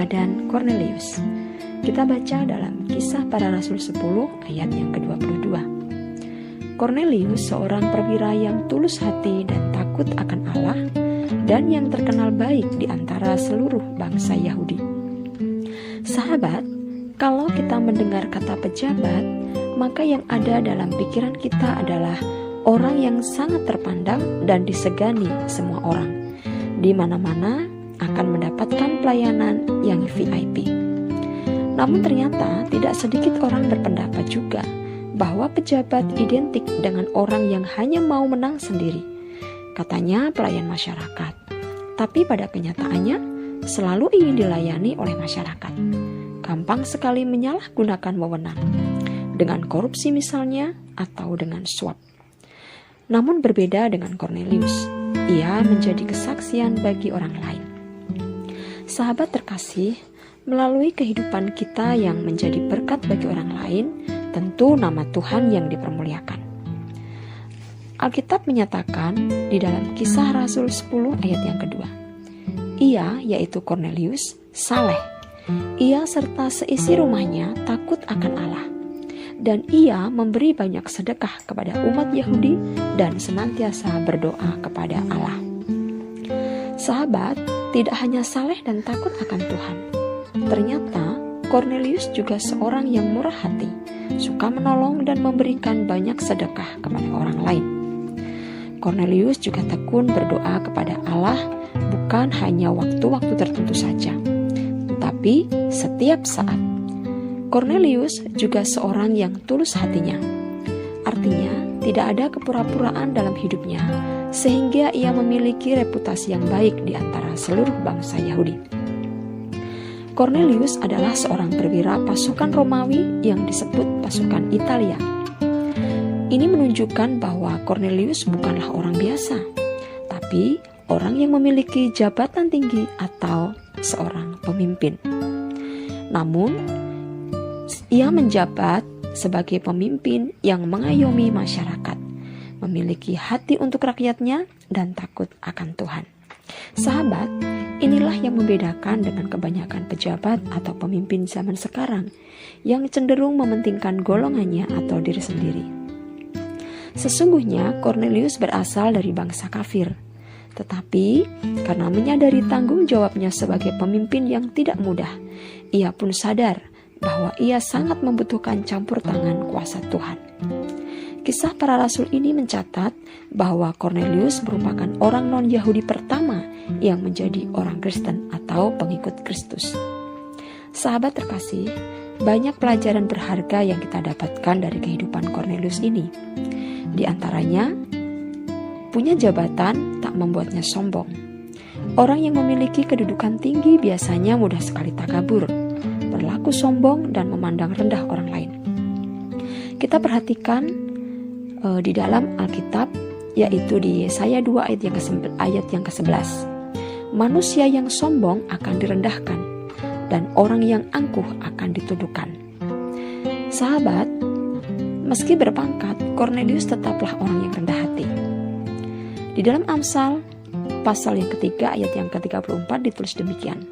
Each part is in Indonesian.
teladan Kornelius. Kita baca dalam Kisah Para Rasul 10 ayat yang ke-22. Kornelius seorang perwira yang tulus hati dan takut akan Allah dan yang terkenal baik di antara seluruh bangsa Yahudi. Sahabat, kalau kita mendengar kata pejabat, maka yang ada dalam pikiran kita adalah orang yang sangat terpandang dan disegani semua orang. Di mana-mana akan mendapatkan pelayanan yang VIP. Namun ternyata tidak sedikit orang berpendapat juga bahwa pejabat identik dengan orang yang hanya mau menang sendiri. Katanya pelayan masyarakat, tapi pada kenyataannya selalu ingin dilayani oleh masyarakat. Gampang sekali menyalahgunakan wewenang, dengan korupsi misalnya, atau dengan suap. Namun berbeda dengan Kornelius, ia menjadi kesaksian bagi orang lain. Sahabat terkasih, melalui kehidupan kita yang menjadi berkat bagi orang lain, tentu nama Tuhan yang dipermuliakan. Alkitab menyatakan di dalam Kisah Rasul 10 ayat yang kedua, ia, yaitu Kornelius, saleh. Ia serta seisi rumahnya takut akan Allah, dan ia memberi banyak sedekah kepada umat Yahudi dan senantiasa berdoa kepada Allah. Sahabat, tidak hanya saleh dan takut akan Tuhan, ternyata Kornelius juga seorang yang murah hati, suka menolong dan memberikan banyak sedekah kepada orang lain. Kornelius juga tekun berdoa kepada Allah, bukan hanya waktu-waktu tertentu saja, tetapi setiap saat. Kornelius juga seorang yang tulus hatinya. Artinya, tidak ada kepura-puraan dalam hidupnya, sehingga ia memiliki reputasi yang baik di antara seluruh bangsa Yahudi. Kornelius adalah seorang perwira pasukan Romawi yang disebut pasukan Italia. Ini menunjukkan bahwa Kornelius bukanlah orang biasa, tapi orang yang memiliki jabatan tinggi atau seorang pemimpin. Namun, ia menjabat sebagai pemimpin yang mengayomi masyarakat, memiliki hati untuk rakyatnya, dan takut akan Tuhan. Sahabat, inilah yang membedakan dengan kebanyakan pejabat atau pemimpin zaman sekarang yang cenderung mementingkan golongannya atau diri sendiri. Sesungguhnya Kornelius berasal dari bangsa kafir, tetapi karena menyadari tanggung jawabnya sebagai pemimpin yang tidak mudah, ia pun sadar bahwa ia sangat membutuhkan campur tangan kuasa Tuhan. Kisah Para Rasul ini mencatat bahwa Kornelius merupakan orang non-Yahudi pertama yang menjadi orang Kristen atau pengikut Kristus. Sahabat terkasih, banyak pelajaran berharga yang kita dapatkan dari kehidupan Kornelius ini. Di antaranya, punya jabatan tak membuatnya sombong. Orang yang memiliki kedudukan tinggi biasanya mudah sekali takabur, berlaku sombong dan memandang rendah orang lain. Kita perhatikan di dalam Alkitab, yaitu di Yesaya 2 ayat yang ke-11. Manusia yang sombong akan direndahkan, dan orang yang angkuh akan ditundukkan. Sahabat, meski berpangkat, Kornelius tetaplah orang yang rendah hati. Di dalam Amsal, pasal yang ketiga ayat yang ke-34 ditulis demikian,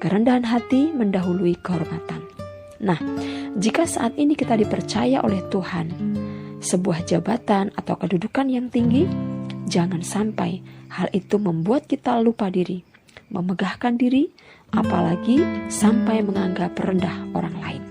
kerendahan hati mendahului kehormatan. Nah, jika saat ini kita dipercaya oleh Tuhan sebuah jabatan atau kedudukan yang tinggi, jangan sampai hal itu membuat kita lupa diri, memegahkan diri, apalagi sampai menganggap rendah orang lain.